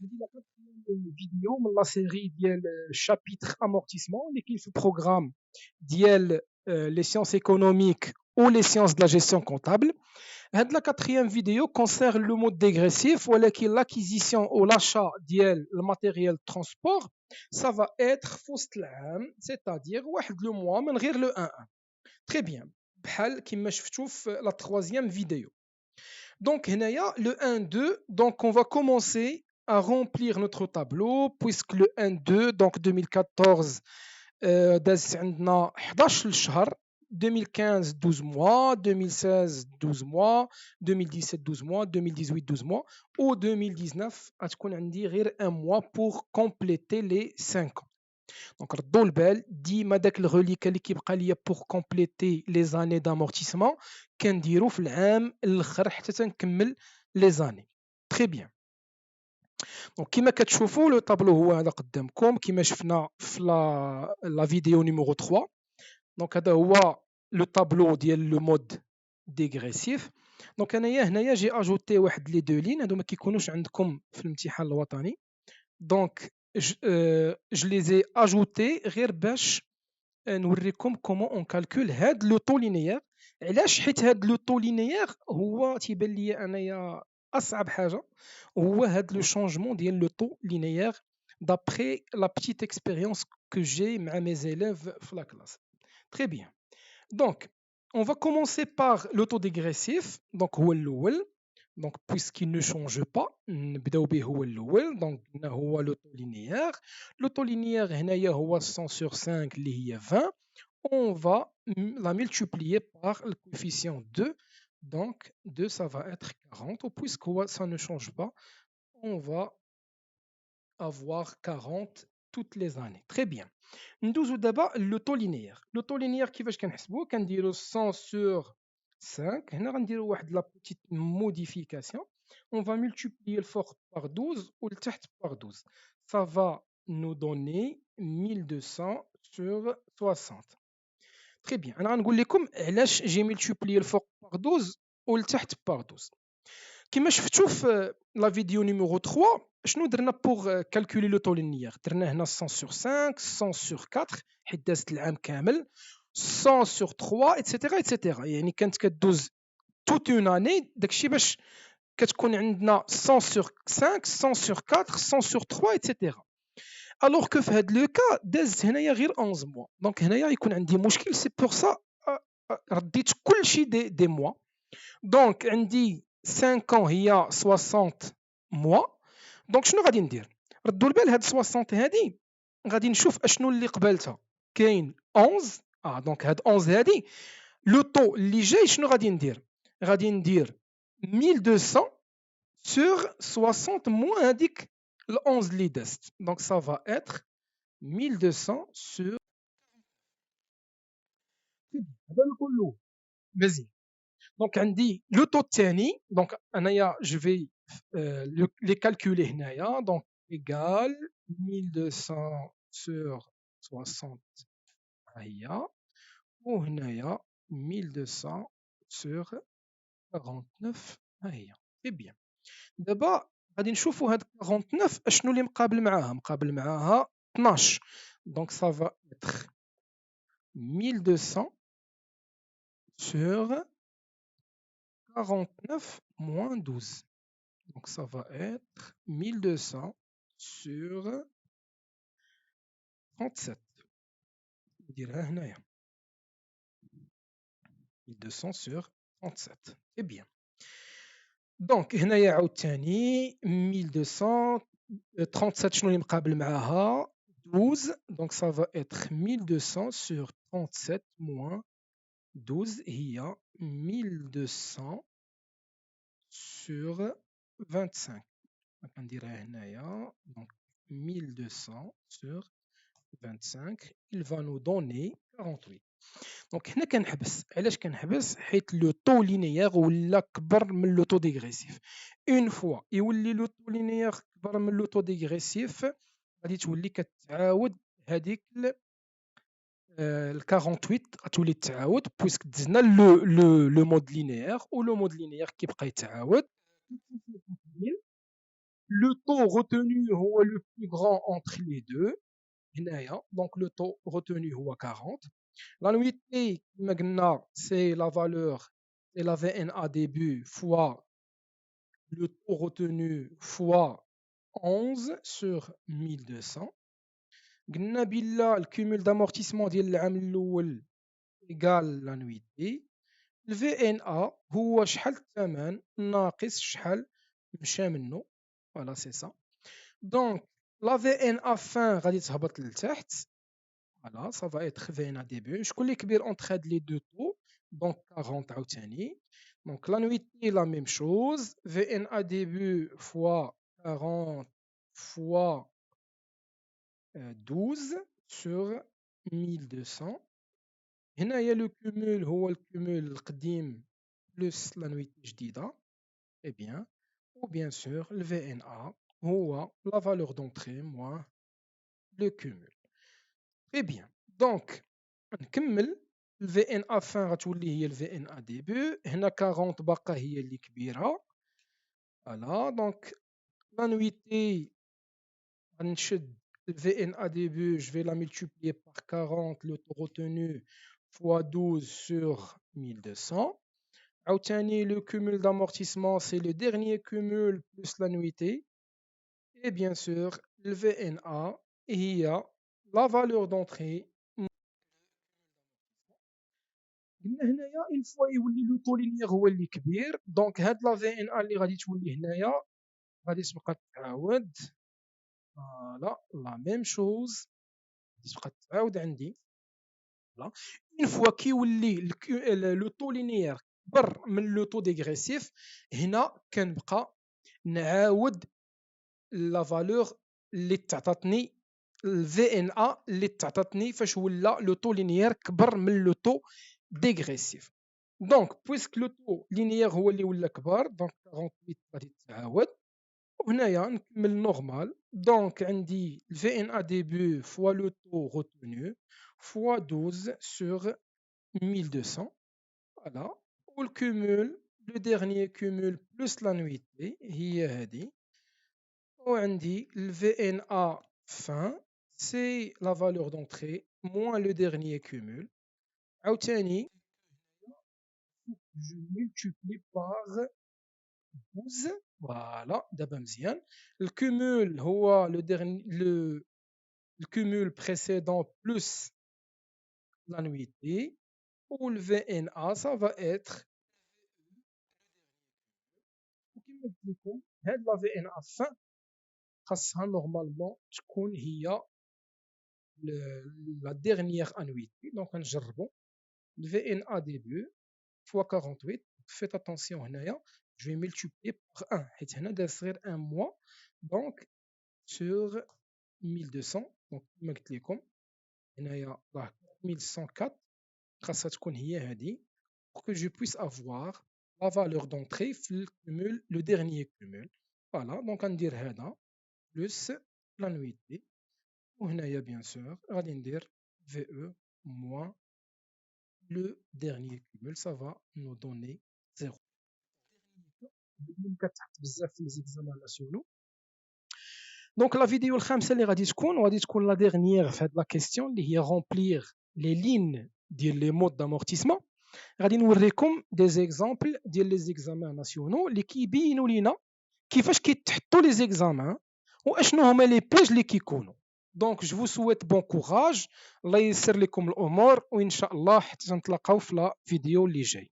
هذه لا كاتريام فيديو من لا سيري ديال شابيتر امورتيسمون اللي كاين في البروغرام ديال لي سيونس ايكونوميك ou les sciences de la gestion comptable. هاد la quatrième vidéo concerne le mode dégressif ولكن l'acquisition ou l'achat ديال الماتيريال transport ça va être في وسط العام c'est-à-dire واحد لو mois من غير لو 1 très bien بحال كما شفتوا في la troisième vidéo. Donc, le 1-2, donc on va commencer à remplir notre tableau, puisque le 1-2, donc 2014, داز عندنا 11 شهر, 2015 12 mois, 2016 12 mois, 2017 12 mois, 2018 12 mois, ou 2019 غتكون عندي غير 1 mois pour compléter les 5 ans. دونك ردوا البال ديما داك الغوليكا اللي كيبقى ليا بوغ كومبليتي لي زاني دامورتيسمون كنديرو في العام الاخر حتى تنكمل لي زاني تري بيان. دونك كما كتشوفوا لو طابلو هو هذا قدامكم كما شفنا في لا فيديو نيميرو 3. دونك هذا هو لو طابلو ديال لو مود ديغريسيف. دونك انايا هنايا جي اجوتي واحد لي دو لين هادو ما كيكونوش عندكم في الامتحان الوطني. دونك je les ai ajoutés غير باش نوريكم كومون اون كالكول هاد لو طو لينيير. علاش؟ حيت هاد لو طو لينيير هو تيبان لي انايا اصعب حاجه، هو هاد لو شونجمون ديال لو طو لينيير d'après la petite expérience que j'ai مع mes élèves في la classe. Très bien. Donc, on va commencer par l'autodégressif. Donc, هو الأول. Donc, puisqu'il ne change pas, نبداو به هو الأول. Donc, هو l'autolinéaire. L'autolinéaire هنايا هو 100 sur 5 اللي هي 20. On va la multiplier par le coefficient 2. Donc, 2, ça va être 40. Puisque ça ne change pas, on va avoir 40 toutes les années. Très bien. ندوزو دابا لو طو لينيير. لو طو لينيير كيفاش كنحسبوه؟ كنديرو 100 sur 5. هنا غنديرو واحد لا بوتيت موديفيكاسيون. On va multiplier le fort par 12 ou le تحت par 12. Ça va nous donner 1200 sur 60. Très bien. انا غنقول لكم علاش جي multiplier le fort par 12 ou le تحت par 12. كما شفتوا في لا فيديو نيميرو 3 شنو درنا بوغ كالكولي لو طو لينيير؟ درنا هنا 100 sur 5 100 sur 4 حيت دازت العام كامل 100 sur 3 ايتترا ايتترا، يعني كانت كدوز توت اون اني. داكشي باش كتكون عندنا 100 sur 5 100 sur 4 100 sur 3 ايتترا. الوغ كو في هاد لو كا داز هنايا غير 11 موا. دونك هنايا يكون عندي مشكل. سي بور سا رديت كلشي دي موا. دونك عندي 5 ans هي 60 mois. دونك شنو غادي ندير؟ ردوا البال هاد 60 هادي غادي نشوف اشنو اللي قبالتها. كاين 11. دونك هاد 11 هادي لو طو اللي جاي شنو غادي ندير؟ غادي ندير 1200 sur 60 موان هاديك ال 11 اللي دازت. دونك ça va être 1200 sur هذا كله مزيان. دونك عندي لو طو الثاني. دونك انايا جو في لي كالكولي هنايا. دونك ايغال 1200 sur 60 ها هي، وهنايا 1200 sur 49 ها هي. اي بيان. دابا غادي نشوفوا هاد 49 اشنو اللي مقابل معاها. مقابل معاها 12. دونك ça va être 1200 sur 49 moins 12. Donc ça va être 1200 sur 37. نديرها هنايا 1200 sur 37. Très bien. دونك هنايا عاوتاني 1200 37 شنو اللي مقابل معاها 12. دونك ça va être 1200 sur 37 moins 12 هي 1200 sur 25. غنديرها هنايا. دونك 1200 sur 25 il va nous donner 48. دونك هنا كنحبس. علاش كنحبس؟ حيت لو طو لينيير ولا كبر من لو طو ديغريسيف. اون فوا يولي لو طو لينيير كبر من لو طو ديغريسيف غادي تولي كتعاود هذيك ال 48 غتولي تعاود بويسك دزنا لو مود لينيير، و لو مود لينيير كيبقى يتعاود. le taux retenu هو le plus grand entre les deux. هنايا donc le taux retenu هو 40. L'annuité كما قلنا c'est la valeur c'est la VNA début fois le taux retenu fois 11 sur 1200. قلنا بلا الكومول d'amortissement ديال العام الاول égal l'annuité. ال VNA هو شحال الثمن ناقص شحال مشى منه. Voilà, c'est ça. Donc, la VNA fin غادي تهبط لتحت. Voilà, ça va être VNA début. شكون اللي كبير entre هاد les deux taux. Donc 40 عاوتاني. Donc l'annuité la même chose. VNA début fois 40 fois 12 sur 1200. هنايا لو كومول هو الكومول القديم بلس l'annuité جديدة. Eh bien, ou bien sûr, le VNA هو la valeur d'entrée moins le cumul. Très bien. Donc, نكمل ال VNA fin غتولي هي ال VNA début. هنا 40 باقا هي اللي كبيرة. Voilà. Donc, l'annuité غنشد le VNA début, je vais la multiplier par 40, le taux retenu fois 12 sur 1200. Le cumul d'amortissement, c'est le dernier cumul plus l'annuité. Et bien sûr, le VNA, il y a la valeur d'entrée. Une fois le taux linéaire هو اللي كبير دونك هاد لا في ان ا اللي غادي تولي هنايا غادي تبقى تعاود فوالا لا ميم شوز غادي تبقى تعاود عندي فوالا اون فوا كيولي لو طو لينيير كبر من لو طو ديغريسيف هنا كنبقى نعاود لا فالور اللي تعطاتني الفي ان ا اللي تعطاتني فاش ولا لو طو لينيير كبر من لو طو ديغريسيف. دونك بويسك لو طو لينيير هو اللي ولا كبار دونك 48 غادي تعاود وهنايا نكمل نورمال دونك عندي الفي ان ا ديبي فوا لو طو روتونو فوا 12 سور 1200 فوالا والكومول لو ديرنيي كومول بلس لانويتي هي هذه وعندي الفي ان ا fin c'est la valeur d'entrée moins le dernier cumul. عاوتاني je multiplie par 12 voilà دابا مزيان الكومول هو le cumul précédent plus l'annuité ou le VNA ça va être كما قلت لكم هاد لا VNA fin خاصها نورمالمون تكون هي la dernière annuité donc نجربوا le VNA début fois 48 faites attention هنايا je vais multiplier par 1 حيت هنا داز غير 1 mois donc sur 1200 donc كما قلت لكم هنايا راه 1104 خاصها تكون هي هذه pour que je puisse avoir la valeur d'entrée في الكومول le dernier cumul voilà donc غندير هذا plus l'annuité وهنايا bien sûr غادي ندير VE moins le dernier cumul ça va nous donner 0. اللي كتحط بزاف في ليزيكزامان ناسيونو دونك لا فيديو الخامسه اللي غادي تكون لا ديرنيير في هاد لا كيسيون اللي هي رومبلير لي لين ديال لي مود دامورتيسمون غادي نوريكم دي زيكزامبل ديال لي زيكزامان ناسيونو اللي كيبينوا لينا كيفاش كيتحطوا لي زيكزامان واشنو هما لي بيج اللي كيكونوا دونك جو سويت بون كوراج الله ييسر لكم الامور وان شاء الله حتى نتلاقاو في لا فيديو اللي جاي